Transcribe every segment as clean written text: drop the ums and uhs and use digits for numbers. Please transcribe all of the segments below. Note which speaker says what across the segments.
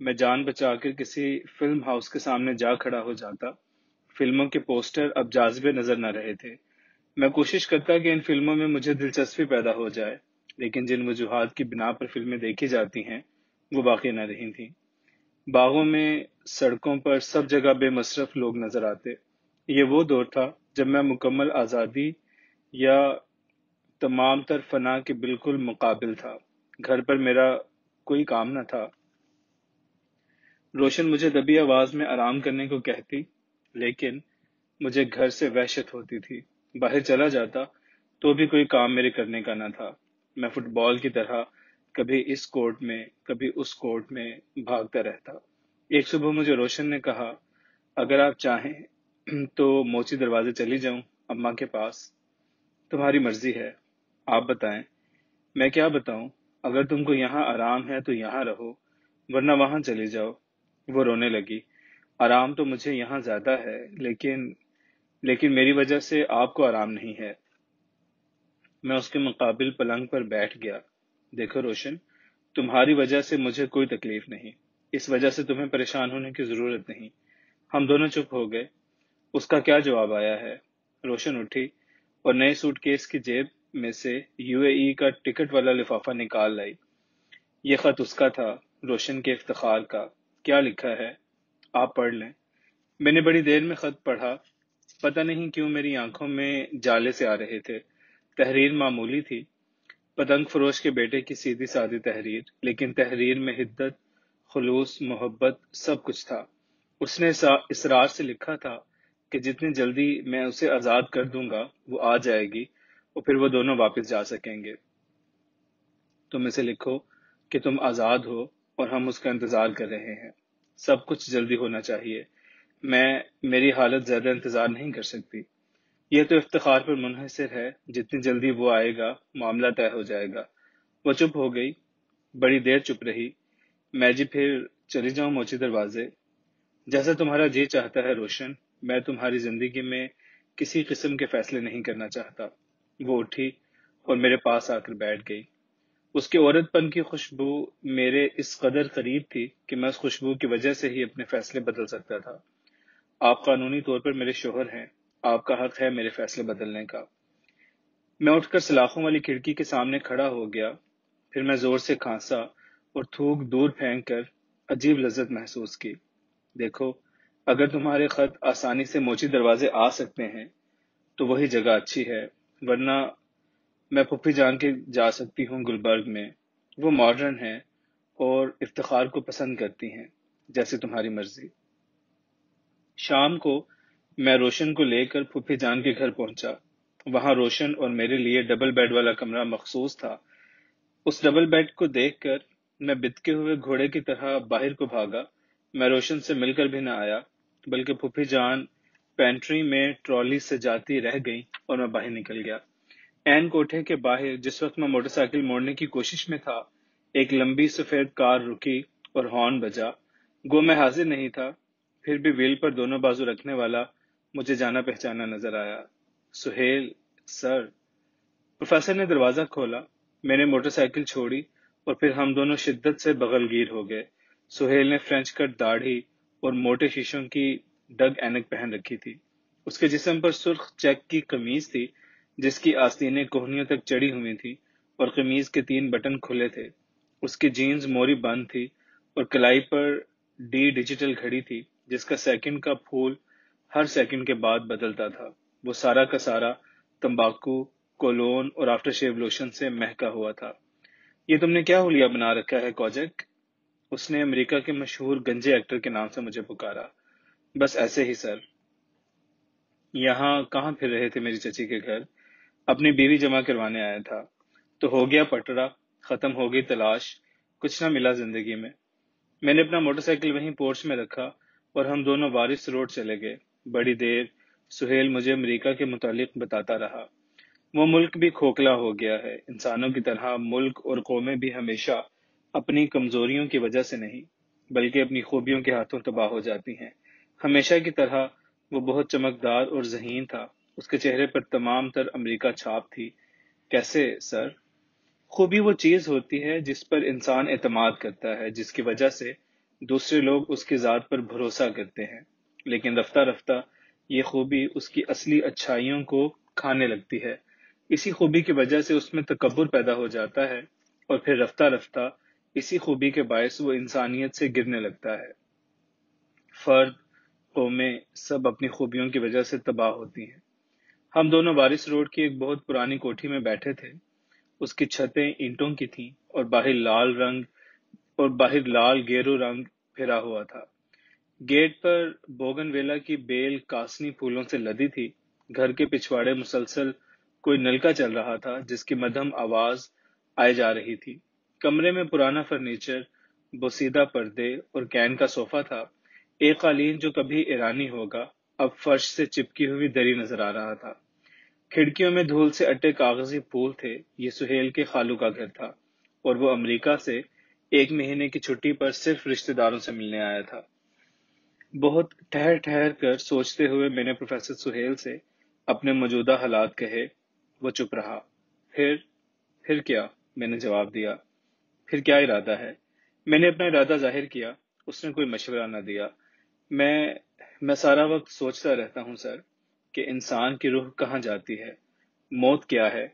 Speaker 1: میں جان بچا کر کسی فلم ہاؤس کے سامنے جا کھڑا ہو جاتا۔ فلموں کے پوسٹر اب جاذبے نظر نہ رہے تھے۔ میں کوشش کرتا کہ ان فلموں میں مجھے دلچسپی پیدا ہو جائے، لیکن جن وجوہات کی بنا پر فلمیں دیکھی جاتی ہیں وہ باقی نہ رہی تھیں۔ باغوں میں، سڑکوں پر، سب جگہ بے مصرف لوگ نظر آتے۔ یہ وہ دور تھا جب میں مکمل آزادی یا تمام تر فنا کے بالکل مقابل تھا۔ گھر پر میرا کوئی کام نہ تھا۔ روشن مجھے دبی آواز میں آرام کرنے کو کہتی، لیکن مجھے گھر سے وحشت ہوتی تھی۔ باہر چلا جاتا تو بھی کوئی کام میرے کرنے کا نہ تھا۔ میں فٹ بال کی طرح کبھی اس کورٹ میں کبھی اس کورٹ میں بھاگتا رہتا۔ ایک صبح مجھے روشن نے کہا، اگر آپ چاہیں تو موچی دروازے چلی جاؤں اماں کے پاس۔ تمہاری مرضی ہے، آپ بتائیں۔ میں کیا بتاؤں؟ اگر تم کو یہاں آرام ہے تو یہاں رہو، ورنہ وہاں چلی جاؤ۔ وہ رونے لگی۔ آرام تو مجھے یہاں زیادہ ہے، لیکن میری وجہ سے آپ کو آرام نہیں ہے۔ میں اس کے مقابل پلنگ پر بیٹھ گیا۔ دیکھو روشن، تمہاری وجہ سے مجھے کوئی تکلیف نہیں، اس وجہ سے تمہیں پریشان ہونے کی ضرورت نہیں۔ ہم دونوں چپ ہو گئے۔ اس کا کیا جواب آیا ہے؟ روشن اٹھی اور نئے سوٹ کیس کی جیب میں سے UAE کا ٹکٹ والا لفافہ نکال لائی۔ یہ خط اس کا تھا، روشن کے افتخار کا۔ کیا لکھا ہے؟ آپ پڑھ لیں۔ میں نے بڑی دیر میں خط پڑھا۔ پتہ نہیں کیوں میری آنکھوں میں جالے سے آ رہے تھے۔ تحریر معمولی تھی، پتنگ فروش کے بیٹے کی سیدھی سادی تحریر، لیکن تحریر میں حدت، خلوص، محبت، سب کچھ تھا۔ اس نے اصرار سے لکھا تھا کہ جتنی جلدی میں اسے آزاد کر دوں گا وہ آ جائے گی اور پھر وہ دونوں واپس جا سکیں گے۔ تم اسے لکھو کہ تم آزاد ہو اور ہم اس کا انتظار کر رہے ہیں۔ سب کچھ جلدی ہونا چاہیے۔ میری حالت زیادہ انتظار نہیں کر سکتی۔ یہ تو افتخار پر منحصر ہے، جتنی جلدی وہ آئے گا معاملہ طے ہو جائے گا۔ وہ چپ ہو گئی، بڑی دیر چپ رہی۔ میں جی پھر چلی جاؤں موچی دروازے؟ جیسا تمہارا جی چاہتا ہے روشن، میں تمہاری زندگی میں کسی قسم کے فیصلے نہیں کرنا چاہتا۔ وہ اٹھی اور میرے پاس آ کر بیٹھ گئی۔ اس کے عورت پن کی خوشبو میرے اس قدر قریب تھی کہ میں اس خوشبو کی وجہ سے ہی اپنے فیصلے بدل سکتا تھا۔ آپ قانونی طور پر میرے شوہر ہیں، آپ کا حق ہے میرے فیصلے بدلنے کا۔ میں اٹھ کر سلاخوں والی کھڑکی کے سامنے کھڑا ہو گیا، پھر میں زور سے کھانسا اور تھوک دور پھینک کر عجیب لذت محسوس کی۔ دیکھو، اگر تمہارے خط آسانی سے موچی دروازے آ سکتے ہیں تو وہی جگہ اچھی ہے، ورنہ میں پھپھی جان کے جا سکتی ہوں گلبرگ میں۔ وہ ماڈرن ہیں اور افتخار کو پسند کرتی ہیں، جیسے تمہاری مرضی۔ شام کو میں روشن کو لے کر پھپھی جان کے گھر پہنچا۔ وہاں روشن اور میرے لیے ڈبل بیڈ والا کمرہ مخصوص تھا۔ اس ڈبل بیڈ کو دیکھ کر میں بتکے ہوئے گھوڑے کی طرح باہر کو بھاگا۔ میں روشن سے مل کر بھی نہ آیا، بلکہ پھپھی جان پینٹری میں ٹرالی سے جاتی رہ گئی اور میں باہر نکل گیا۔ عین کوٹھے کے باہر جس وقت میں موٹر سائیکل موڑنے کی کوشش میں تھا، ایک لمبی سفید کار رکی اور ہارن بجا۔ گو میں حاضر نہیں تھا، پھر بھی ویل پر دونوں بازو رکھنے والا مجھے جانا پہچانا نظر آیا۔ سہیل سر۔ پروفیسر نے دروازہ کھولا۔ میں نے موٹر سائیکل چھوڑی اور پھر ہم دونوں شدت سے بغل گیر ہو گئے۔ سہیل نے فرینچ کٹ داڑھی اور موٹے شیشوں کی ڈگ اینک پہن رکھی تھی۔ اس کے جسم پر سرخ چیک کی قمیض تھی جس کی آستینیں کوہنیوں تک چڑھی ہوئی تھی اور قمیض کے 3 بٹن کھلے تھے۔ اس کی جینز موری بند تھی اور کلائی پر ڈیجیٹل گھڑی تھی جس کا سیکنڈ کا پھول ہر سیکنڈ کے بعد بدلتا تھا۔ وہ سارا کا سارا تمباکو، کولون اور آفٹر شیو لوشن سے مہکا ہوا تھا۔ یہ تم نے کیا حلیہ بنا رکھا ہے کوجک؟ اس نے امریکہ کے مشہور گنجے ایکٹر کے نام سے مجھے پکارا۔ بس ایسے ہی سر۔ یہاں کہاں پھر رہے تھے؟ میری چچی کے گھر۔ اپنی بیوی جمع کروانے آیا تھا۔ تو ہو گیا پٹڑا، ختم ہو گئی تلاش، کچھ نہ ملا زندگی میں۔ میں نے اپنا موٹر سائیکل وہیں پورچ میں رکھا اور ہم دونوں وارث روڈ چلے گئے۔ بڑی دیر سہیل مجھے امریکہ کے متعلق بتاتا رہا۔ وہ ملک بھی کھوکھلا ہو گیا ہے۔ انسانوں کی طرح ملک اور قومیں بھی ہمیشہ اپنی کمزوریوں کی وجہ سے نہیں، بلکہ اپنی خوبیوں کے ہاتھوں تباہ ہو جاتی ہیں۔ ہمیشہ کی طرح وہ بہت چمکدار اور ذہین تھا۔ اس کے چہرے پر تمام تر امریکہ چھاپ تھی۔ کیسے سر؟ خوبی وہ چیز ہوتی ہے جس پر انسان اعتماد کرتا ہے، جس کی وجہ سے دوسرے لوگ اس کی ذات پر بھروسہ کرتے ہیں، لیکن رفتہ رفتہ یہ خوبی اس کی اصلی اچھائیوں کو کھانے لگتی ہے۔ اسی خوبی کی وجہ سے اس میں تکبر پیدا ہو جاتا ہے، اور پھر رفتہ رفتہ اسی خوبی کے باعث وہ انسانیت سے گرنے لگتا ہے۔ فرد، قومیں سب اپنی خوبیوں کی وجہ سے تباہ ہوتی ہیں۔ ہم دونوں وارث روڈ کی ایک بہت پرانی کوٹھی میں بیٹھے تھے۔ اس کی چھتیں اینٹوں کی تھیں اور باہر لال گیرو رنگ پھرا ہوا تھا۔ گیٹ پر بوگن ویلا کی بیل کاسنی پھولوں سے لدی تھی۔ گھر کے پچھواڑے مسلسل کوئی نلکا چل رہا تھا جس کی مدھم آواز آئے جا رہی تھی۔ کمرے میں پرانا فرنیچر، بوسیدہ پردے اور کین کا صوفہ تھا۔ ایک قالین جو کبھی ایرانی ہوگا اب فرش سے چپکی ہوئی دری نظر آ رہا تھا۔ کھڑکیوں میں دھول سے اٹے کاغذی پھول تھے۔ یہ سہیل کے خالو کا گھر تھا، اور وہ امریکہ سے 1 مہینے کی چھٹی پر صرف رشتہ داروں سے ملنے آیا تھا۔ بہت ٹھہر ٹھہر کر سوچتے ہوئے میں نے پروفیسر سہیل سے اپنے موجودہ حالات کہے۔ وہ چپ رہا۔ پھر کیا؟ میں نے جواب دیا۔ پھر کیا ارادہ ہے؟ میں نے اپنا ارادہ ظاہر کیا۔ اس نے کوئی مشورہ نہ دیا۔ میں سارا وقت سوچتا رہتا ہوں سر، کہ انسان کی روح کہاں جاتی ہے؟ موت کیا ہے؟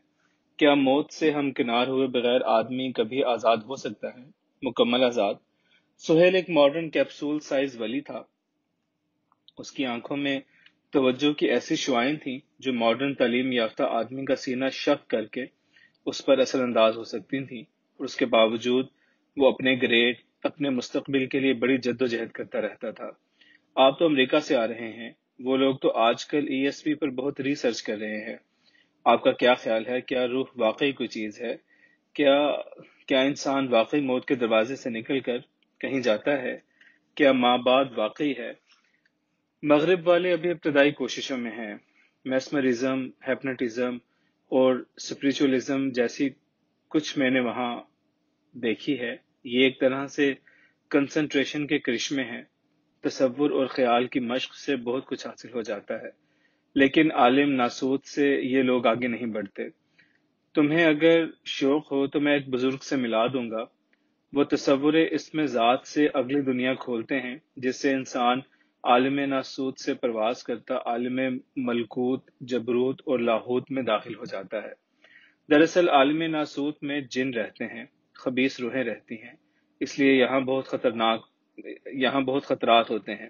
Speaker 1: کیا موت سے ہمکنار ہوئے بغیر آدمی کبھی آزاد ہو سکتا ہے؟ مکمل آزاد؟ سہیل ایک ماڈرن کیپسول سائز ولی تھا۔ اس کی آنکھوں میں توجہ کی ایسی شعائیں تھیں جو ماڈرن تعلیم یافتہ آدمی کا سینہ شق کر کے اس پر اثر انداز ہو سکتی تھیں، اور اس کے باوجود وہ اپنے گریڈ، اپنے مستقبل کے لیے بڑی جد و جہد کرتا رہتا تھا۔ آپ تو امریکہ سے آ رہے ہیں، وہ لوگ تو آج کل ESP پر بہت ریسرچ کر رہے ہیں۔ آپ کا کیا خیال ہے؟ کیا روح واقعی کوئی چیز ہے؟ کیا انسان واقعی موت کے دروازے سے نکل کر کہیں جاتا ہے؟ کیا ماں بعد واقعی ہے؟ مغرب والے ابھی ابتدائی کوششوں میں ہیں۔ میسمرزم، ہیپنوٹزم اور اسپریچولزم جیسی کچھ میں نے وہاں دیکھی ہے۔ یہ ایک طرح سے کنسنٹریشن کے کرشمے ہیں۔ تصور اور خیال کی مشق سے بہت کچھ حاصل ہو جاتا ہے، لیکن عالم ناسوت سے یہ لوگ آگے نہیں بڑھتے۔ تمہیں اگر شوق ہو تو میں ایک بزرگ سے ملا دوں گا۔ وہ تصور اسم ذات سے اگلی دنیا کھولتے ہیں، جس سے انسان عالم ناسوت سے پرواز کرتا عالم ملکوت، جبروت اور لاہوت میں داخل ہو جاتا ہے۔ دراصل عالم ناسوت میں جن رہتے ہیں، خبیث روحیں رہتی ہیں، اس لیے یہاں بہت خطرات ہوتے ہیں۔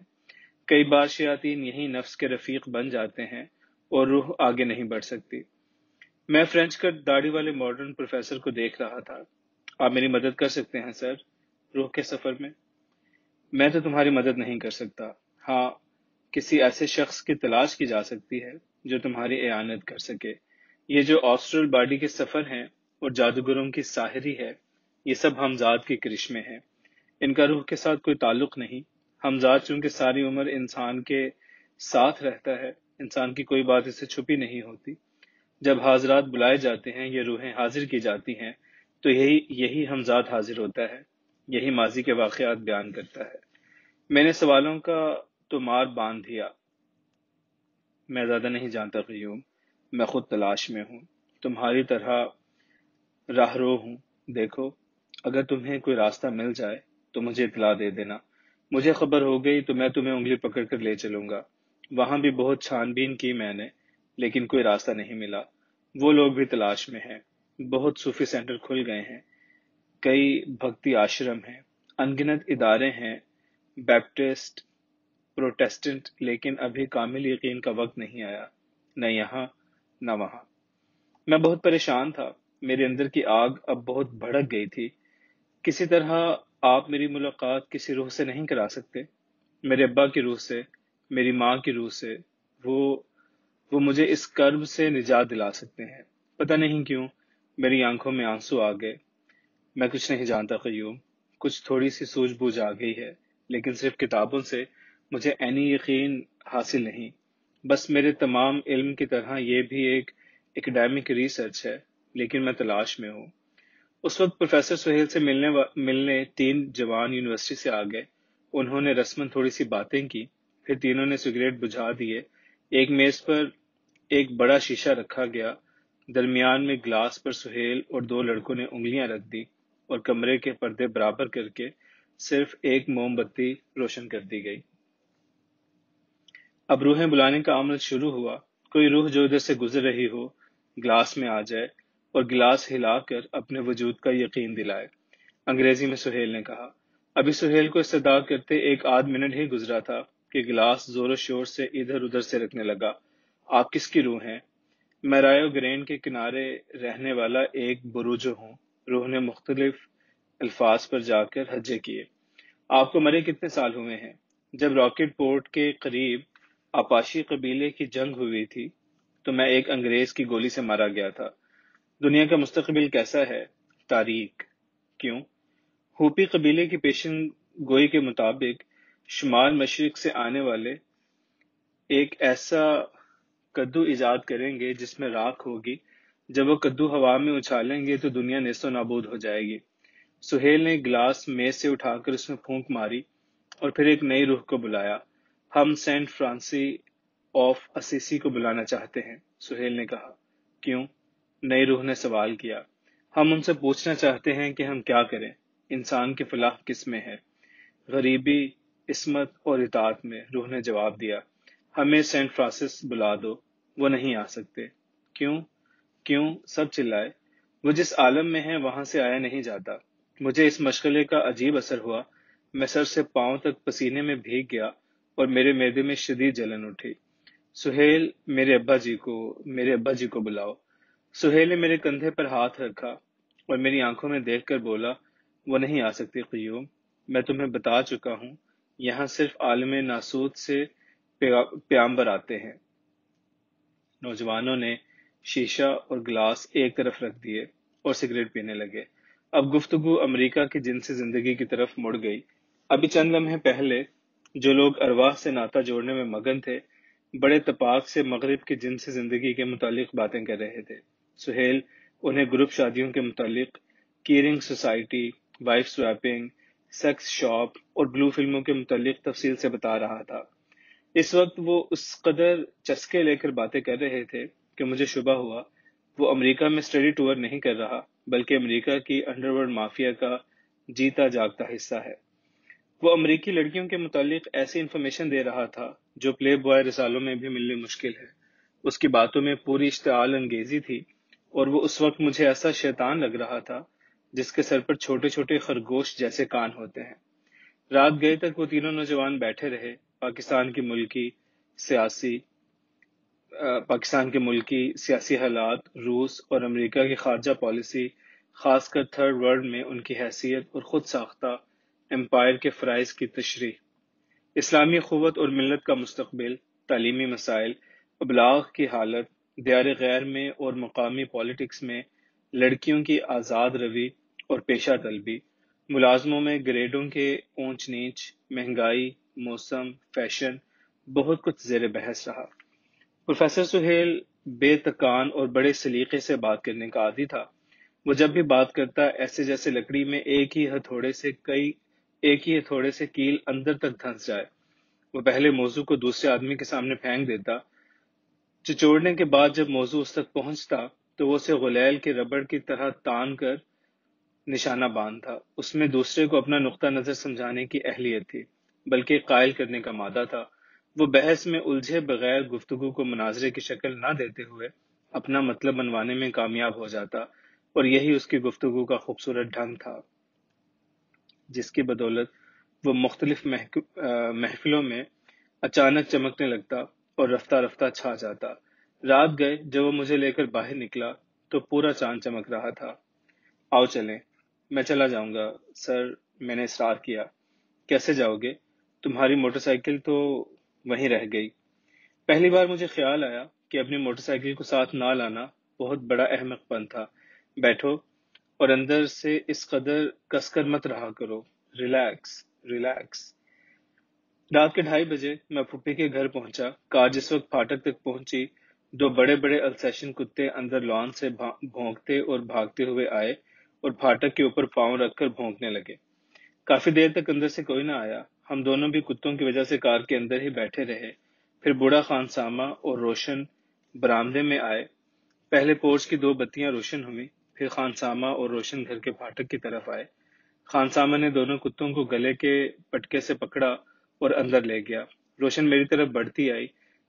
Speaker 1: کئی بار شیاطین یہی نفس کے رفیق بن جاتے ہیں اور روح آگے نہیں بڑھ سکتی۔ میں فرینچ کٹ داڑھی والے ماڈرن پروفیسر کو دیکھ رہا تھا۔ آپ میری مدد کر سکتے ہیں سر، روح کے سفر میں؟ میں تو تمہاری مدد نہیں کر سکتا۔ ہاں، کسی ایسے شخص کی تلاش کی جا سکتی ہے جو تمہاری اعانت کر سکے۔ یہ جو آسٹرل باڈی کے سفر ہیں اور جادوگروں کی ساحری ہے، یہ سب ہمزاد کے کرشمے ہیں۔ ان کا روح کے ساتھ کوئی تعلق نہیں۔ ہمزاد چونکہ ساری عمر انسان کے ساتھ رہتا ہے، انسان کی کوئی بات اسے چھپی نہیں ہوتی۔ جب حاضرات بلائے جاتے ہیں، یہ روحیں حاضر کی جاتی ہیں، تو یہی ہمزاد حاضر ہوتا ہے، یہی ماضی کے واقعات بیان کرتا ہے۔ میں نے سوالوں کا تمار باندھ دیا۔ میں زیادہ نہیں جانتا قیوم، میں خود تلاش میں ہوں، تمہاری طرح راہرو ہوں۔ دیکھو، اگر تمہیں کوئی راستہ مل جائے تو مجھے اطلاع دے دینا۔ مجھے خبر ہو گئی تو میں تمہیں انگلی پکڑ کر لے چلوں گا۔ وہاں بھی بہت چھان بین کی میں نے، لیکن کوئی راستہ نہیں ملا۔ وہ لوگ بھی تلاش میں ہیں۔ بہت صوفی سینٹر کھل گئے ہیں، کئی بھکتی آشرم ہیں، انگنت ادارے ہیں، بیپٹسٹ، پروٹیسٹنٹ، لیکن ابھی کامل یقین کا وقت نہیں آیا، نہ یہاں نہ وہاں۔ میں بہت پریشان تھا، میرے اندر کی آگ اب بہت بھڑک گئی تھی۔ کسی طرح آپ میری ملاقات کسی روح سے نہیں کرا سکتے؟ میرے ابا کی روح سے، میری ماں کی روح سے؟ وہ مجھے اس کرب سے نجات دلا سکتے ہیں۔ پتہ نہیں کیوں میری آنکھوں میں آنسو آ گئے۔ میں کچھ نہیں جانتا قیوم، کچھ تھوڑی سی سوجھ بوجھ آ گئی ہے، لیکن صرف کتابوں سے مجھے عینی یقین حاصل نہیں۔ بس میرے تمام علم کی طرح یہ بھی ایک اکیڈیمک ریسرچ ہے، لیکن میں تلاش میں ہوں۔ اس وقت پروفیسر سہیل سے ملنے 3 جوان یونیورسٹی سے آ گئے۔ انہوں نے رسماً تھوڑی سی باتیں کی، پھر تینوں نے سگریٹ بجھا دیے۔ ایک میز پر ایک بڑا شیشہ رکھا گیا، درمیان میں گلاس پر سہیل اور 2 لڑکوں نے انگلیاں رکھ دی اور کمرے کے پردے برابر کر کے صرف ایک موم بتی روشن کر دی گئی۔ اب روحیں بلانے کا عمل شروع ہوا۔ کوئی روح جو ادھر سے گزر رہی ہو گلاس میں آ جائے اور گلاس ہلا کر اپنے وجود کا یقین دلائے، انگریزی میں سہیل نے کہا۔ ابھی سہیل کو استدعا کرتے ایک آدھ منٹ ہی گزرا تھا کہ گلاس زور و شور سے ادھر ادھر سے رکھنے لگا۔ آپ کس کی روح ہیں؟ میں رائیو گرینڈ کے کنارے رہنے والا ایک بروجو ہوں۔ روح نے مختلف الفاظ پر جا کر ہجے کیے۔ آپ کو مرے کتنے سال ہوئے ہیں؟ جب راکٹ پورٹ کے قریب آپاشی قبیلے کی جنگ ہوئی تھی تو میں ایک انگریز کی گولی سے مارا گیا تھا۔ دنیا کا مستقبل کیسا ہے؟ تاریک۔ کیوں؟ ہوپی قبیلے کی پیشن گوئی کے مطابق شمال مشرق سے آنے والے ایک ایسا کدو ایجاد کریں گے جس میں راکھ ہوگی۔ جب وہ کدو ہوا میں اچھالیں گے تو دنیا نیست و نابود ہو جائے گی۔ سہیل نے گلاس میز سے اٹھا کر اس میں پھونک ماری اور پھر ایک نئی روح کو بلایا۔ ہم سینٹ فرانسی آف اسیسی کو بلانا چاہتے ہیں، سہیل نے کہا۔ کیوں؟ نئی روح نے سوال کیا۔ ہم ان سے پوچھنا چاہتے ہیں کہ ہم کیا کریں۔ انسان کی فلاح کس میں ہے؟ غریبی، عصمت اور اطاعت میں، روح نے جواب دیا۔ ہمیں سینٹ فرانسس بلا دو، وہ نہیں آ سکتے۔ کیوں؟ کیوں؟ سب چلائے۔ وہ جس عالم میں ہے وہاں سے آیا نہیں جاتا۔ مجھے اس مشغلے کا عجیب اثر ہوا۔ میں سر سے پاؤں تک پسینے میں بھیگ گیا اور میرے معدے میں شدید جلن اٹھی۔ سہیل، میرے ابا جی کو بلاؤ۔ سہیل نے میرے کندھے پر ہاتھ رکھا اور میری آنکھوں میں دیکھ کر بولا، وہ نہیں آ سکتی قیوم، میں تمہیں بتا چکا ہوں، یہاں صرف عالم ناسوت سے پیامبر آتے ہیں۔ نوجوانوں نے شیشہ اور گلاس ایک طرف رکھ دیے اور سگریٹ پینے لگے۔ اب گفتگو امریکہ کی جنسی زندگی کی طرف مڑ گئی۔ ابھی چند لمحے پہلے جو لوگ ارواح سے ناطہ جوڑنے میں مگن تھے، بڑے تپاک سے مغرب کی جنسی زندگی کے متعلق باتیں کر رہے تھے۔ سہیل انہیں گروپ شادیوں کے متعلق، caring society, wife swapping, sex shop اور بلو فلموں کے متعلق تفصیل سے بتا رہا تھا۔ اس وقت وہ اس قدر چسکے لے کر باتیں کر رہے تھے کہ مجھے شبہ ہوا وہ امریکہ میں اسٹڈی ٹور نہیں کر رہا بلکہ امریکہ کی انڈرورلڈ مافیا کا جیتا جاگتا حصہ ہے۔ وہ امریکی لڑکیوں کے متعلق ایسی انفارمیشن دے رہا تھا جو پلے بوائے رسالوں میں بھی ملنی مشکل ہے۔ اس کی باتوں میں پوری اشتعال انگیزی تھی اور وہ اس وقت مجھے ایسا شیطان لگ رہا تھا جس کے سر پر چھوٹے چھوٹے خرگوش جیسے کان ہوتے ہیں۔ رات گئے تک وہ تینوں نوجوان بیٹھے رہے۔ پاکستان کے ملکی سیاسی حالات، روس اور امریکہ کی خارجہ پالیسی، خاص کر تھرڈ ورلڈ میں ان کی حیثیت اور خود ساختہ امپائر کے فرائض کی تشریح، اسلامی اخوت اور ملت کا مستقبل، تعلیمی مسائل، ابلاغ کی حالت دیار غیر میں اور مقامی پالیٹکس میں، لڑکیوں کی آزاد روی اور پیشہ طلبی، ملازموں میں گریڈوں کے اونچ نیچ، مہنگائی، موسم، فیشن، بہت کچھ زیر بحث رہا۔ پروفیسر سہیل بے تکان اور بڑے سلیقے سے بات کرنے کا عادی تھا۔ وہ جب بھی بات کرتا ایسے جیسے لکڑی میں ایک ہی ہتھوڑے سے کیل اندر تک دھنس جائے۔ وہ پہلے موضوع کو دوسرے آدمی کے سامنے پھینک دیتا، چچوڑنے کے بعد جب موضوع اس تک پہنچتا تو وہ اسے غلیل کے ربڑ کی طرح تان کر نشانہ باندھتا۔ اس میں دوسرے کو اپنا نقطہ نظر سمجھانے کی اہلیت تھی، بلکہ قائل کرنے کا مادہ تھا۔ وہ بحث میں الجھے بغیر گفتگو کو مناظرے کی شکل نہ دیتے ہوئے اپنا مطلب منوانے میں کامیاب ہو جاتا، اور یہی اس کی گفتگو کا خوبصورت ڈھنگ تھا، جس کی بدولت وہ مختلف محفلوں میں اچانک چمکنے لگتا اور رفتہ رفتہ چھا جاتا۔ رات گئے جب وہ مجھے لے کر باہر نکلا تو پورا چاند چمک رہا تھا۔ آؤ چلیں۔ میں چلا جاؤں گا سر، میں نے اصرار کیا۔ کیسے جاؤ گے؟ تمہاری موٹر سائیکل تو وہیں رہ گئی۔ پہلی بار مجھے خیال آیا کہ اپنی موٹر سائیکل کو ساتھ نہ لانا بہت بڑا احمق پن تھا۔ بیٹھو اور اندر سے اس قدر کس کر مت رہا کرو، ریلیکس ریلیکس۔ رات کے 2:30 بجے میں پھوپھی کے گھر پہنچا۔ کار جس وقت پھاٹک تک پہنچی، 2 بڑے بڑے السیشن کتے اندر لان سے بھونکتے اور بھاگتے ہوئے آئے اور پھاٹک کے اوپر پاؤں رکھ کر بھونکنے لگے۔ کافی دیر تک اندر سے کوئی نہ آیا۔ ہم دونوں بھی کتوں کی وجہ سے کار کے اندر ہی بیٹھے رہے۔ پھر بوڑھا خان سامہ اور روشن برآمدے میں آئے۔ پہلے پورچ کی 2 بتیاں روشن ہوئیں، پھر خان سامہ اور روشن گھر کے پھاٹک کی طرف آئے۔ خانسامہ نے دونوں کتوں کو گلے کے پٹکے سے پکڑا اور اندر لے گیا۔ روشن میری طرف بڑھتی آئی۔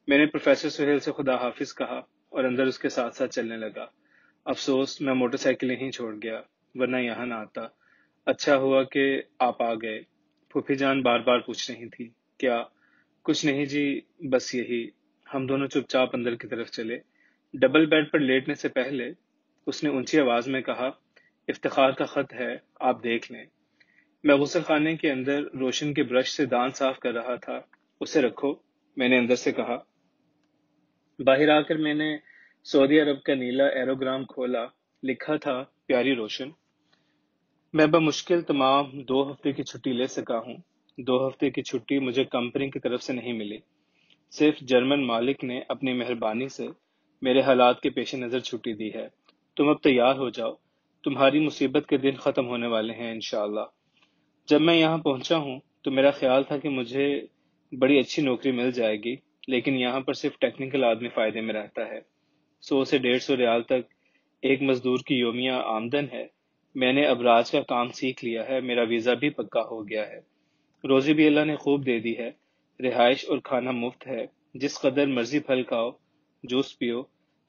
Speaker 1: میں نے پروفیسر سہیل سے خدا حافظ کہا اور اندر اس کے ساتھ ساتھ چلنے لگا۔ افسوس میں موٹر سائیکل ہی چھوڑ گیا، ورنہ یہاں نہ آتا۔ اچھا ہوا کہ آپ آ گئے۔ پھوپھی جان بار بار پوچھ رہی تھی، کیا؟ کچھ نہیں جی، بس یہی۔ ہم دونوں چپ چاپ اندر کی طرف چلے۔ ڈبل بیڈ پر لیٹنے سے پہلے اس نے اونچی آواز میں کہا، افتخار کا خط ہے، آپ دیکھ لیں۔ میں غسل خانے کے اندر روشن کے برش سے دانت صاف کر رہا تھا۔ اسے رکھو، میں نے اندر سے کہا۔ باہر آ کر میں نے سعودی عرب کا نیلا ایروگرام کھولا۔ لکھا تھا، پیاری روشن، میں بمشکل تمام 2 ہفتے کی چھٹی لے سکا ہوں۔ 2 ہفتے کی چھٹی مجھے کمپنی کی طرف سے نہیں ملی، صرف جرمن مالک نے اپنی مہربانی سے میرے حالات کے پیش نظر چھٹی دی ہے۔ تم اب تیار ہو جاؤ، تمہاری مصیبت کے دن ختم ہونے والے ہیں انشاءاللہ۔ جب میں یہاں پہنچا ہوں تو میرا خیال تھا کہ مجھے بڑی اچھی نوکری مل جائے گی، لیکن یہاں پر صرف ٹیکنیکل آدمی فائدے میں رہتا ہے۔ 100 سے 150 ریال تک ایک مزدور کی یومیہ آمدن ہے۔ میں نے اب راج کا کام سیکھ لیا ہے، میرا ویزا بھی پکا ہو گیا ہے، روزی بھی اللہ نے خوب دے دی ہے، رہائش اور کھانا مفت ہے، جس قدر مرضی پھل کھاؤ، جوس پیو،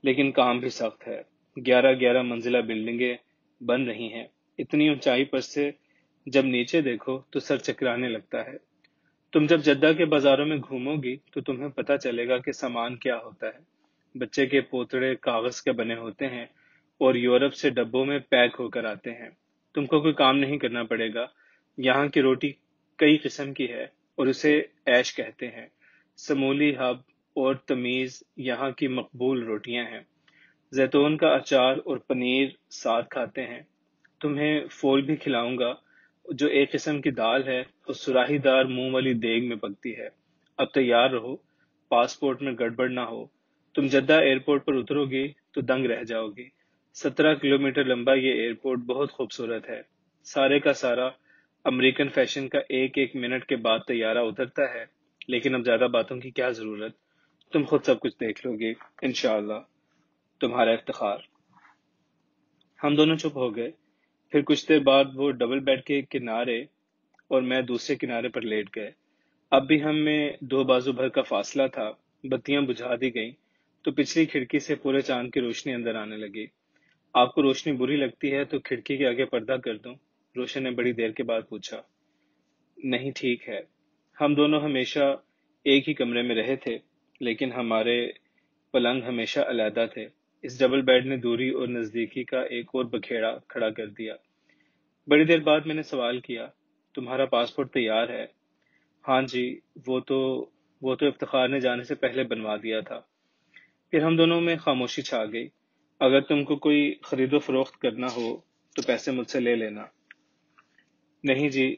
Speaker 1: لیکن کام بھی سخت ہے۔ 11 منزلہ بلڈنگیں بن رہی ہیں، اتنی اونچائی پر سے جب نیچے دیکھو تو سر چکرانے لگتا ہے۔ تم جب جدہ کے بازاروں میں گھومو گی تو تمہیں پتہ چلے گا کہ سامان کیا ہوتا ہے۔ بچے کے پوتڑے کاغذ کے بنے ہوتے ہیں اور یورپ سے ڈبوں میں پیک ہو کر آتے ہیں۔ تم کو کوئی کام نہیں کرنا پڑے گا۔ یہاں کی روٹی کئی قسم کی ہے اور اسے عیش کہتے ہیں۔ سمولی ہب اور تمیز یہاں کی مقبول روٹیاں ہیں۔ زیتون کا اچار اور پنیر ساتھ کھاتے ہیں۔ تمہیں فول بھی کھلاؤں گا، جو ایک قسم کی دال ہے اور سراہی دار منہ والی دیگ میں پکتی ہے۔ اب تیار رہو، پاسپورٹ میں گڑبڑ نہ ہو۔ تم جدہ ایئرپورٹ پر اترو گی تو دنگ رہ جاؤ گی۔ 17 کلومیٹر لمبا یہ ایئرپورٹ بہت خوبصورت ہے۔ سارے کا سارا امریکن فیشن کا ایک ایک منٹ کے بعد طیارہ اترتا ہے، لیکن اب زیادہ باتوں کی کیا ضرورت، تم خود سب کچھ دیکھ لو گے انشاءاللہ۔ تمہارا افتخار۔ ہم دونوں چپ ہو گئے۔ پھر کچھ دیر بعد وہ ڈبل بیڈ کے کنارے اور میں دوسرے کنارے پر لیٹ گئے۔ اب بھی ہم میں 2 بازو بھر کا فاصلہ تھا۔ بتیاں بجھا دی گئیں تو پچھلی کھڑکی سے پورے چاند کی روشنی اندر آنے لگی۔ آپ کو روشنی بری لگتی ہے تو کھڑکی کے آگے پردہ کر دوں؟ روشن نے بڑی دیر کے بعد پوچھا۔ نہیں، ٹھیک ہے۔ ہم دونوں ہمیشہ ایک ہی کمرے میں رہے تھے، لیکن ہمارے پلنگ ہمیشہ علیحدہ تھے۔ اس ڈبل بیڈ نے دوری اور نزدیکی کا ایک اور بکھیڑا کھڑا کر دیا۔ بڑی دیر بعد میں نے سوال کیا، تمہارا پاسپورٹ تیار ہے؟ ہاں جی، وہ تو افتخار نے جانے سے پہلے بنوا دیا تھا۔ پھر ہم دونوں میں خاموشی چھا گئی۔ اگر تم کو کوئی خرید و فروخت کرنا ہو تو پیسے مجھ سے لے لینا۔ نہیں جی۔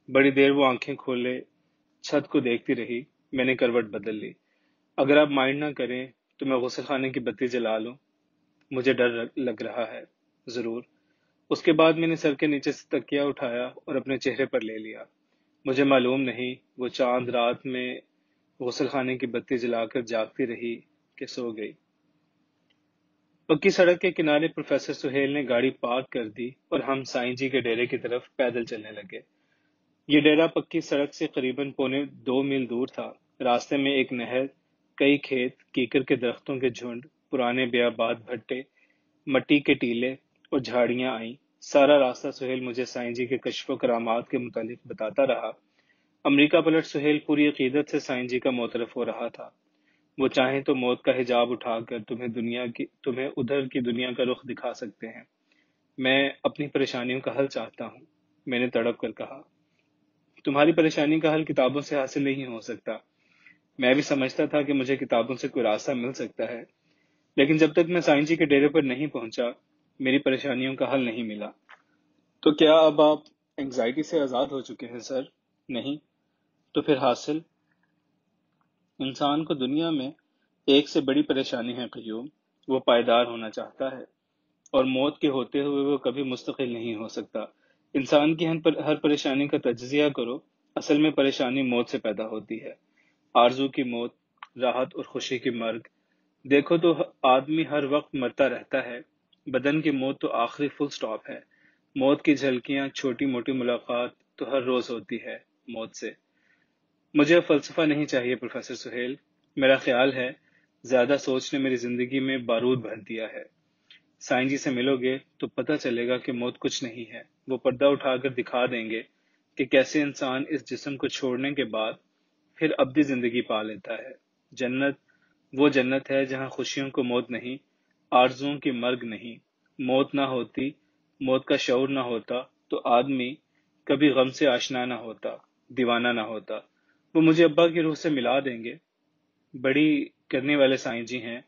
Speaker 1: بڑی دیر وہ آنکھیں کھولے چھت کو دیکھتی رہی۔ میں نے کروٹ بدل لی۔ اگر آپ مائنڈ نہ کریں تو میں غسل خانے کی بتی جلا لوں؟ مجھے ڈر لگ رہا ہے۔ ضرور۔ اس کے بعد میں نے سر کے نیچے سے تکیہ اٹھایا اور اپنے چہرے پر لے لیا۔ مجھے معلوم نہیں وہ چاند رات میں غسل خانے کی بتی جلا کر جاگتی رہی کہ سو گئی۔ پکی سڑک کے کنارے پروفیسر سہیل نے گاڑی پارک کر دی اور ہم سائیں جی کے ڈیرے کی طرف پیدل چلنے لگے۔ یہ ڈیرا پکی سڑک سے قریباً 1.25 میل دور تھا۔ راستے میں ایک نہر، کئی کھیت، کیکر کے درختوں کے جھنڈ، پرانے بیاباد بھٹے، مٹی کے ٹیلے اور جھاڑیاں آئیں۔ سارا راستہ سہیل مجھے سائیں جی کے کشف و کرامات کے متعلق بتاتا رہا۔ امریکہ پلٹ سہیل پوری عقیدت سے سائیں جی کا معترف ہو رہا تھا۔ وہ چاہیں تو موت کا حجاب اٹھا کر تمہیں ادھر کی دنیا کا رخ دکھا سکتے ہیں۔ میں اپنی پریشانیوں کا حل چاہتا ہوں، میں نے تڑپ کر کہا۔ تمہاری پریشانی کا حل کتابوں سے حاصل نہیں ہو سکتا۔ میں بھی سمجھتا تھا کہ مجھے کتابوں سے کوئی راستہ مل سکتا ہے، لیکن جب تک میں سائیں جی کے ڈیرے پر نہیں پہنچا میری پریشانیوں کا حل نہیں ملا۔ تو کیا اب آپ انگزائٹی سے آزاد ہو چکے ہیں سر؟ نہیں۔ تو پھر حاصل؟ انسان کو دنیا میں ایک سے بڑی پریشانی ہے قیوم، وہ پائیدار ہونا چاہتا ہے، اور موت کے ہوتے ہوئے وہ کبھی مستقل نہیں ہو سکتا۔ انسان کی ہر پریشانی کا تجزیہ کرو، اصل میں پریشانی موت سے پیدا ہوتی ہے۔ آرزو کی موت، راحت اور خوشی کی مرگ۔ دیکھو تو آدمی ہر وقت مرتا رہتا ہے، بدن کی موت تو آخری فل سٹاپ ہے۔ موت کی جھلکیاں، چھوٹی موٹی ملاقات تو ہر روز ہوتی ہے موت سے۔ مجھے اب فلسفہ نہیں چاہیے پروفیسر سہیل، میرا خیال ہے زیادہ سوچ نے میری زندگی میں بارود بھر دیا ہے۔ سائیں جی سے ملو گے تو پتہ چلے گا کہ موت کچھ نہیں ہے، وہ پردہ اٹھا کر دکھا دیں گے کہ کیسے انسان اس جسم کو چھوڑنے کے بعد پھر ابدی زندگی پا لیتا ہے۔ جنت وہ جنت ہے جہاں خوشیوں کو موت نہیں، آرزوؤں کی مرگ نہیں۔ موت نہ ہوتی، موت کا شعور نہ ہوتا تو آدمی کبھی غم سے آشنا نہ ہوتا، دیوانہ نہ ہوتا۔ وہ مجھے ابا کی روح سے ملا دیں گے، بڑی کرنے والے سائیں جی ہیں،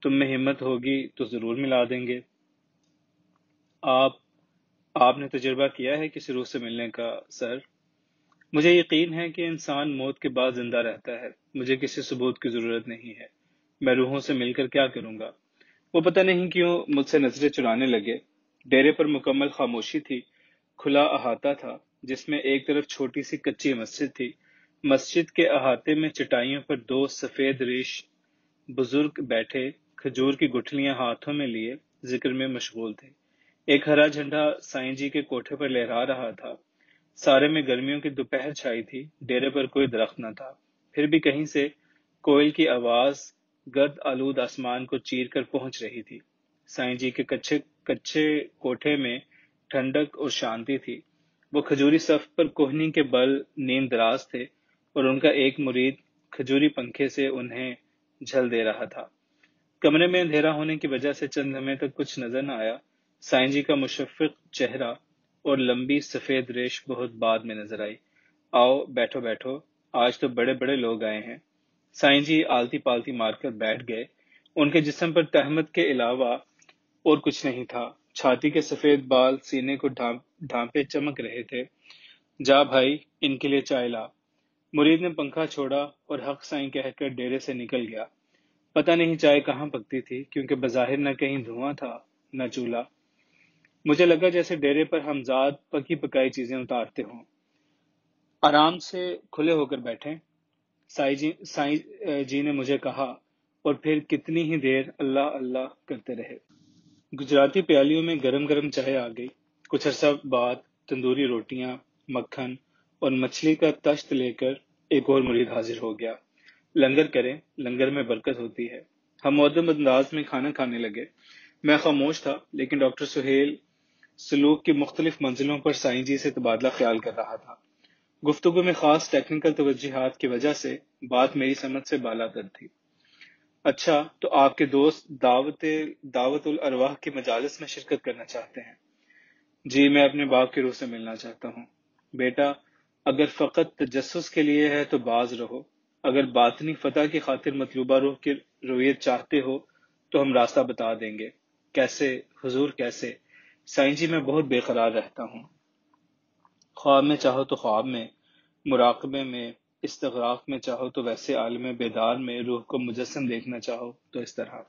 Speaker 1: تم میں ہمت ہوگی تو ضرور ملا دیں گے۔ آپ آپ نے تجربہ کیا ہے کسی روح سے ملنے کا سر؟ مجھے یقین ہے کہ انسان موت کے بعد زندہ رہتا ہے، مجھے کسی ثبوت کی ضرورت نہیں ہے، میں روحوں سے مل کر کیا کروں گا؟ وہ پتہ نہیں کیوں مجھ سے نظریں چرانے لگے۔ ڈیرے پر مکمل خاموشی تھی، کھلا احاطہ تھا جس میں ایک طرف چھوٹی سی کچی مسجد تھی۔ مسجد کے احاطے میں چٹائیوں پر دو سفید ریش بزرگ بیٹھے، کھجور کی گٹھلیاں ہاتھوں میں لیے ذکر میں مشغول تھے۔ ایک ہرا جھنڈا سائیں جی کے کوٹھے پر لہرا رہا تھا۔ سارے میں گرمیوں کی دوپہر چھائی تھی، ڈیرے پر کوئی درخت نہ تھا، پھر بھی کہیں سے کوئل کی آواز گرد آلود آسمان کو چیر کر پہنچ رہی تھی۔ سائیں جی کے کچے کچے کوٹھے میں ٹھنڈک اور شانتی تھی۔ وہ کھجوری صف پر کوہنی کے بل نیند دراز تھے اور ان کا ایک مرید کھجوری پنکھے سے انہیں جھل دے رہا تھا۔ کمرے میں اندھیرا ہونے کی وجہ سے چند لمحے تک کچھ نظر نہ آیا۔ سائیں جی کا مشفق چہرہ اور لمبی سفید ریش بہت بعد میں نظر آئی۔ آؤ بیٹھو بیٹھو، آج تو بڑے بڑے لوگ آئے ہیں۔ سائیں جی آلتی پالتی مار کر بیٹھ گئے۔ ان کے جسم پر تہمت کے علاوہ اور کچھ نہیں تھا۔ چھاتی کے سفید بال سینے کو ڈھانپے چمک رہے تھے۔ جا بھائی، ان کے لیے چائے لا۔ مرید نے پنکھا چھوڑا اور حق سائیں کہہ کر ڈیرے سے نکل گیا۔ پتہ نہیں چائے کہاں پکتی تھی، کیونکہ بظاہر نہ کہیں دھواں تھا نہ چولہا۔ مجھے لگا جیسے ڈیرے پر ہمزاد پکی پکائی چیزیں اتارتے ہوں۔ آرام سے کھلے ہو کر بیٹھیں، سائیں جی نے مجھے کہا، اور پھر کتنی ہی دیر اللہ اللہ کرتے رہے۔ گجراتی پیالیوں میں گرم گرم چائے آ گئی۔ کچھ عرصہ بعد تندوری روٹیاں، مکھن اور مچھلی کا تشت لے کر ایک اور مرید حاضر ہو گیا۔ لنگر کریں، لنگر میں برکت ہوتی ہے۔ ہم مؤدب انداز میں کھانا کھانے لگے۔ میں خاموش تھا، لیکن ڈاکٹر سہیل سلوک کی مختلف منزلوں پر سائیں جی سے تبادلہ خیال کر رہا تھا۔ گفتگو میں خاص ٹیکنیکل توجہات کی وجہ سے بات میری سمجھ سے بالا تر تھی۔ اچھا، تو آپ کے دوست دعوت الارواح کی مجالس میں شرکت کرنا چاہتے ہیں؟ جی، میں اپنے باپ کی روح سے ملنا چاہتا ہوں۔ بیٹا، اگر فقط تجسس کے لیے ہے تو باز رہو، اگر باطنی فتح کی خاطر مطلوبہ روح کی رویت چاہتے ہو تو ہم راستہ بتا دیں گے۔ کیسے حضور، کیسے؟ سائیں جی، میں بہت بے قرار رہتا ہوں، خواب میں چاہو تو خواب میں، مراقبے میں، استغراق میں چاہو تو ویسے عالم بیدار میں روح کو مجسم دیکھنا چاہو تو اس طرح۔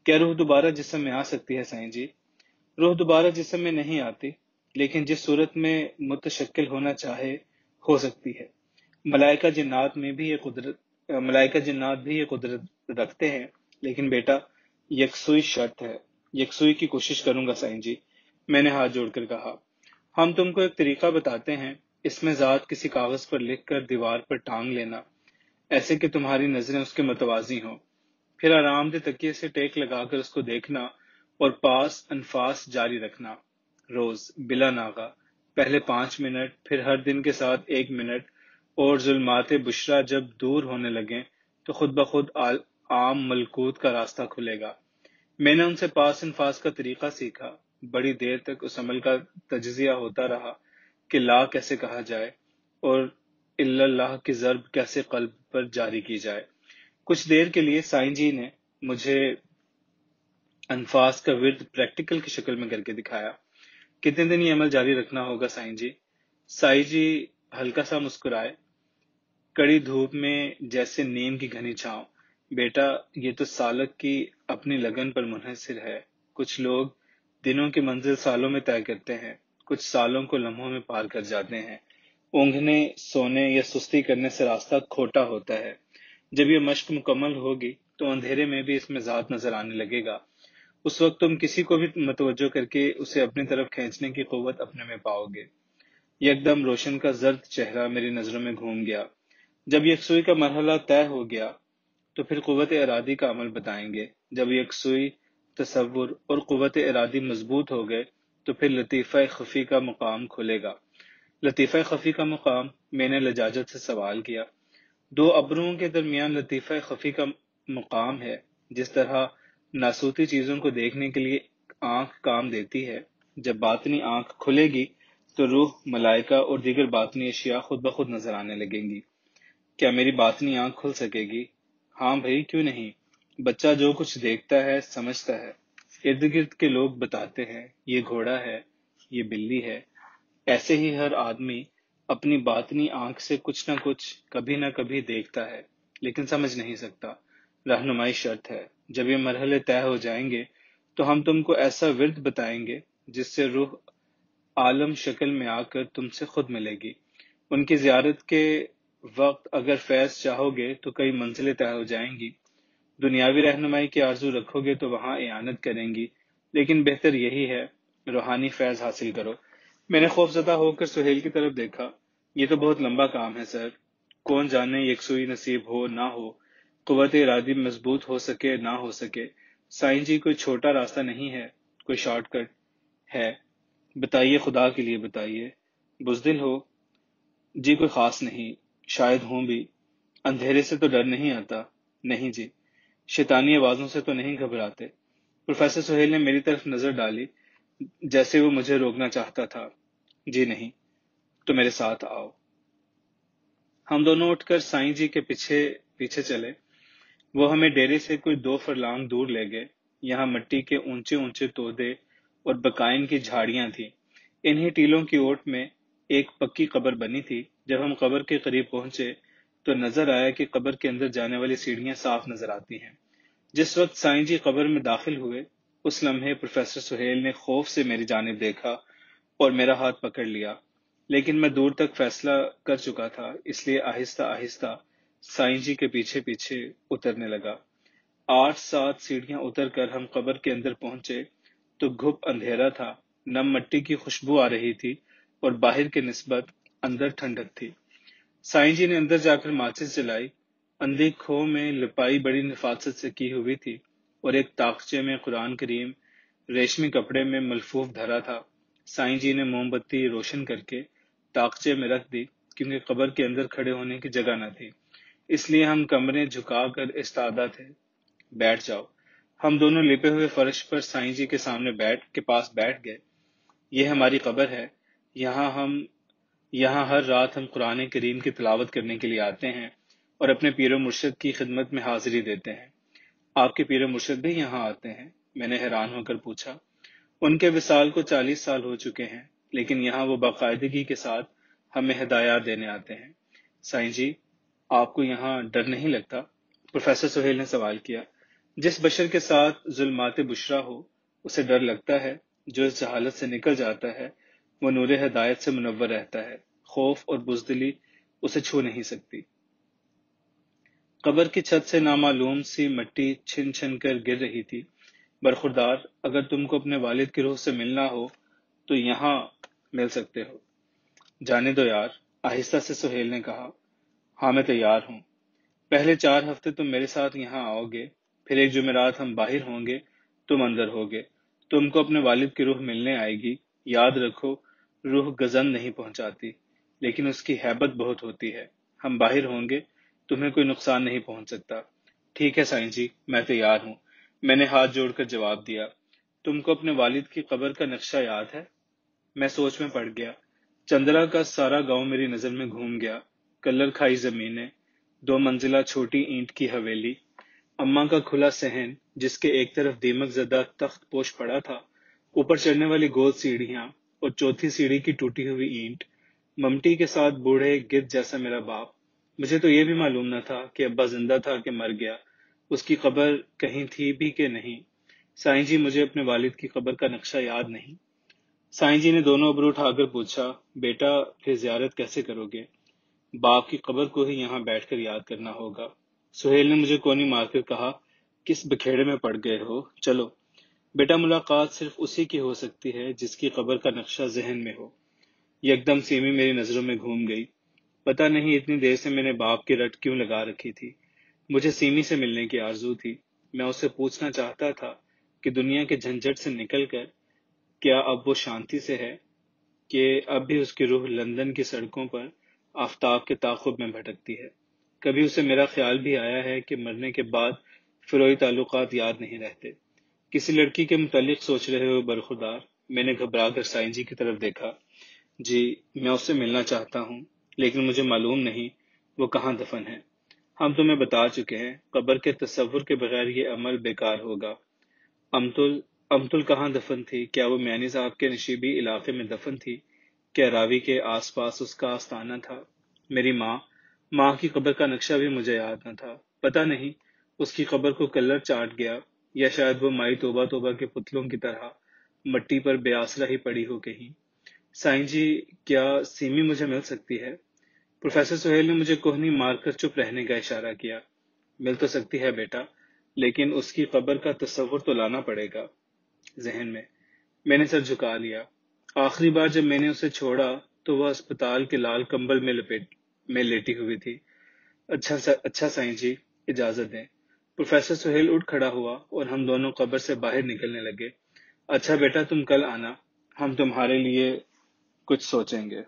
Speaker 1: کیا روح دوبارہ جسم میں آ سکتی ہے سائیں جی؟ روح دوبارہ جسم میں نہیں آتی، لیکن جس صورت میں متشکل ہونا چاہے ہو سکتی ہے۔ ملائکہ جنات بھی یہ قدرت رکھتے ہیں، لیکن بیٹا یکسوئی شرط ہے۔ یکسوئی کی کوشش کروں گا سائیں جی، میں نے ہاتھ جوڑ کر کہا۔ ہم تم کو ایک طریقہ بتاتے ہیں، اس میں ذات کسی کاغذ پر لکھ کر دیوار پر ٹانگ لینا، ایسے کہ تمہاری نظریں اس کے متوازی ہوں، پھر آرام دہ تکیے سے ٹیک لگا کر اس کو دیکھنا اور پاس انفاس جاری رکھنا، روز بلا ناغہ، پہلے 5 منٹ، پھر ہر دن کے ساتھ 1 منٹ، اور ظلمات بشرا جب دور ہونے لگیں تو خود بخود عام ملکوت کا راستہ کھلے گا۔ میں نے ان سے پاس انفاس کا طریقہ سیکھا۔ بڑی دیر تک اس عمل کا تجزیہ ہوتا رہا کہ لا کیسے کہا جائے اور الا اللہ کی ضرب کیسے قلب پر جاری کی جائے۔ کچھ دیر کے لیے سائیں جی نے مجھے انفاس کا ورد پریکٹیکل کی شکل میں کر کے دکھایا۔ کتنے دن یہ عمل جاری رکھنا ہوگا سائیں جی؟ سائیں جی ہلکا سا مسکرائے۔ کڑی دھوپ میں جیسے نیم کی گھنی چھاؤں۔ بیٹا، یہ تو سالک کی اپنی لگن پر منحصر ہے۔ کچھ لوگ دنوں کی منزل سالوں میں طے کرتے ہیں، کچھ سالوں کو لمحوں میں پار کر جاتے ہیں۔ اونگھنے، سونے یا سستی کرنے سے راستہ کھوٹا ہوتا ہے۔ جب یہ مشق مکمل ہوگی تو اندھیرے میں بھی اس میں ذات نظر آنے لگے گا۔ اس وقت تم کسی کو بھی متوجہ کر کے اسے اپنی طرف کھینچنے کی قوت اپنے میں پاؤ گے۔ یکدم روشن کا زرد چہرہ میری نظروں میں گھوم گیا۔ جب یکسوئی کا مرحلہ طے ہو گیا تو پھر قوت ارادی کا عمل بتائیں گے۔ جب یکسوئی، تصور اور قوت ارادی مضبوط ہو گئے تو پھر لطیفہ خفی کا مقام کھلے گا۔ لطیفہ خفی کا مقام؟ میں نے لجاجت سے سوال کیا۔ دو ابروؤں کے درمیان لطیفہ خفی کا مقام ہے۔ جس طرح ناسوتی چیزوں کو دیکھنے کے لیے آنکھ کام دیتی ہے، جب باطنی آنکھ کھلے گی تو روح، ملائکہ اور دیگر باطنی اشیاء خود بخود نظر آنے لگیں گی۔ کیا میری باطنی آنکھ کھل سکے گی؟ ہاں بھائی، کیوں نہیں؟ بچہ جو کچھ دیکھتا ہے سمجھتا ہے۔ ارد گرد کے لوگ بتاتے ہیں یہ گھوڑا ہے، یہ بلی ہے۔ ایسے ہی ہر آدمی اپنی باطنی آنکھ سے کچھ نہ کبھی دیکھتا ہے، لیکن سمجھ نہیں سکتا۔ رہنمائی شرط ہے۔ جب یہ مرحلے طے ہو جائیں گے تو ہم تم کو ایسا ورد بتائیں گے جس سے روح عالم شکل میں آ کر تم سے خود ملے گی۔ ان کی زیارت کے وقت اگر فیض چاہو گے تو کئی منزلیں طے ہو جائیں گی۔ دنیاوی رہنمائی کی آرزو رکھو گے تو وہاں اعانت کریں گی، لیکن بہتر یہی ہے روحانی فیض حاصل کرو۔ میں نے خوفزدہ ہو کر سہیل کی طرف دیکھا۔ یہ تو بہت لمبا کام ہے سر۔ کون جانے یکسوئی نصیب ہو نہ ہو، قوت ارادی مضبوط ہو سکے نہ ہو سکے۔ سائیں جی، کوئی چھوٹا راستہ نہیں ہے، کوئی شارٹ کٹ ہے؟ بتائیے، خدا کے لیے بتائیے۔ بزدل ہو؟ جی کوئی خاص نہیں، شاید ہوں بھی۔ اندھیرے سے تو ڈر نہیں آتا؟ نہیں جی۔ شیطانی آوازوں سے تو نہیں گھبراتے؟ پروفیسر سہیل نے میری طرف نظر ڈالی جیسے وہ مجھے روکنا چاہتا تھا۔ جی نہیں۔ تو میرے ساتھ آؤ۔ ہم دونوں اٹھ کر سائیں جی کے پیچھے پیچھے چلے۔ وہ ہمیں ڈیرے سے کوئی 2 فرلانگ دور لے گئے۔ یہاں مٹی کے اونچے اونچے تودے اور بقائن کی جھاڑیاں تھیں۔ انہی ٹیلوں کی اوٹ میں ایک پکی قبر بنی تھی۔ جب ہم قبر کے قریب پہنچے تو نظر آیا کہ قبر کے اندر جانے والی سیڑھیاں صاف نظر آتی ہیں۔ جس وقت سائیں جی قبر میں داخل ہوئے، اس لمحے پروفیسر سہیل نے خوف سے میری جانب دیکھا اور میرا ہاتھ پکڑ لیا، لیکن میں دور تک فیصلہ کر چکا تھا، اس لیے آہستہ آہستہ سائیں جی کے پیچھے پیچھے اترنے لگا۔ 8-7 سیڑھیاں اتر کر ہم قبر کے اندر پہنچے تو گھپ اندھیرا تھا، نم مٹی کی خوشبو آ رہی تھی اور باہر کے نسبت اندر ٹھنڈک تھی۔ سائیں جی نے اندر جا کر ماچس جلائی۔ اندھی کھو میں لپائی بڑی نفاست سے کی ہوئی تھی اور ایک تاقچے میں قرآن کریم ریشمی کپڑے میں ملفوف دھرا تھا۔ سائیں جی نے موم بتی روشن کر کے تاقچے میں رکھ دی، کیونکہ قبر کے اندر کھڑے ہونے کی جگہ نہ تھی، اس لیے ہم کمرے جھکا کر استادہ تھے۔ بیٹھ جاؤ۔ ہم دونوں لپے ہوئے فرش پر سائیں جی کے پاس بیٹھ گئے۔ یہ ہماری قبر ہے۔ یہاں ہر رات ہم قرآن کریم کی تلاوت کرنے کے لیے آتے ہیں اور اپنے پیر و مرشد کی خدمت میں حاضری دیتے ہیں۔ آپ کے پیر و مرشد بھی یہاں آتے ہیں؟ میں نے حیران ہو کر پوچھا۔ ان کے وصال کو 40 سال ہو چکے ہیں، لیکن یہاں وہ باقاعدگی کے ساتھ ہمیں ہدایات دینے آتے ہیں۔ سائیں جی، آپ کو یہاں ڈر نہیں لگتا؟ پروفیسر سہیل نے سوال کیا۔ جس بشر کے ساتھ ظلمات بشرا ہو اسے ڈر لگتا ہے، جو اس جہالت سے نکل جاتا ہے وہ نور ہدایت سے منور رہتا ہے، خوف اور بزدلی اسے چھو نہیں سکتی۔ قبر کی چھت سے نامعلوم سی مٹی چھن چھن کر گر رہی تھی۔ برخوردار، اگر تم کو اپنے والد کی روح سے ملنا ہو تو یہاں مل سکتے ہو۔ جانے دو یار، آہستہ سے سہیل نے کہا۔ ہاں میں تیار ہوں۔ پہلے 4 ہفتے تم میرے ساتھ یہاں آؤ گے، پھر ایک جمعرات ہم باہر ہوں گے، تم اندر ہوگے۔ تم کو اپنے والد کی روح ملنے آئے گی۔ یاد رکھو، روح گزن نہیں پہنچاتی، لیکن اس کی ہیبت بہت ہوتی ہے۔ ہم باہر ہوں گے، تمہیں کوئی نقصان نہیں پہنچ سکتا۔ ٹھیک ہے سائیں جی، میں تیار ہوں، میں نے ہاتھ جوڑ کر جواب دیا۔ تم کو اپنے والد کی قبر کا نقشہ یاد ہے؟ میں سوچ میں پڑ گیا۔ چندرا کا سارا گاؤں میری نظر میں گھوم گیا۔ کلر کھائی زمینیں، 2 منزلہ چھوٹی اینٹ کی حویلی، اماں کا کھلا صحن جس کے ایک طرف دیمک زدہ تخت پوش پڑا تھا، اوپر چڑھنے والی گول سیڑھیاں اور چوتھی سیڑھی کی ٹوٹی ہوئی اینٹ، ممٹی کے ساتھ بوڑھے گدھ جیسا میرا باپ۔ مجھے تو یہ بھی معلوم نہ تھا کہ ابا زندہ تھا کہ مر گیا، اس کی قبر کہیں تھی بھی کہ نہیں۔ سائیں جی، مجھے اپنے والد کی قبر کا نقشہ یاد نہیں۔ سائیں جی نے دونوں ابرو اٹھا کر پوچھا، بیٹا پھر زیارت کیسے کرو گے؟ باپ کی قبر کو ہی یہاں بیٹھ کر یاد کرنا ہوگا۔ سہیل نے مجھے کونی مار کر کہا، کس بکھیڑے میں پڑ گئے ہو، چلو۔ بیٹا ملاقات صرف اسی کی ہو سکتی ہے جس کی قبر کا نقشہ ذہن میں ہو۔ یکدم سیمی میری نظروں میں گھوم گئی۔ پتہ نہیں اتنی دیر سے میں نے باپ کی رٹ کیوں لگا رکھی تھی۔ مجھے سیمی سے ملنے کی آرزو تھی۔ میں اسے پوچھنا چاہتا تھا کہ دنیا کے جھنجھٹ سے نکل کر کیا اب وہ شانتی سے ہے، کہ اب بھی اس کی روح لندن کی سڑکوں پر آفتاب کے تعاقب میں بھٹکتی ہے۔ کبھی اسے میرا خیال بھی آیا ہے کہ مرنے کے بعد فروئی تعلقات یاد نہیں رہتے۔ کسی لڑکی کے متعلق سوچ رہے ہو برخودار؟ میں نے گھبرا کر سائیں جی کی طرف دیکھا۔ جی، میں اس سے ملنا چاہتا ہوں، لیکن مجھے معلوم نہیں وہ کہاں دفن ہے۔ ہم تمہیں بتا چکے ہیں، قبر کے تصور کے بغیر یہ عمل بیکار ہوگا۔ امتل امتل کہاں دفن تھی؟ کیا وہ میانی صاحب کے نشیبی علاقے میں دفن تھی؟ کیا راوی کے آس پاس اس کا آستانہ تھا؟ میری ماں کی قبر کا نقشہ بھی مجھے یاد نہ تھا۔ پتہ نہیں اس کی قبر کو کلر چاٹ گیا، یا شاید وہ مائی توبہ توبہ کے پتلوں کی طرح مٹی پر بے آسرا ہی پڑی ہو کہیں۔ سائیں جی، کیا سیمی مجھے مل سکتی ہے؟ پروفیسر سہیل نے مجھے کوہنی مار کر چپ رہنے کا اشارہ کیا۔ مل تو سکتی ہے بیٹا، لیکن اس کی قبر کا تصور تو لانا پڑے گا ذہن میں۔ میں نے سر جھکا لیا۔ آخری بار جب میں نے اسے چھوڑا تو وہ اسپتال کے لال کمبل میں لیٹی ہوئی تھی۔ اچھا سائیں جی، اجازت دیں۔ پروفیسر سہیل اٹھ کھڑا ہوا اور ہم دونوں قبر سے باہر نکلنے لگے۔ اچھا بیٹا، تم کل آنا، ہم تمہارے لیے کچھ سوچیں گے۔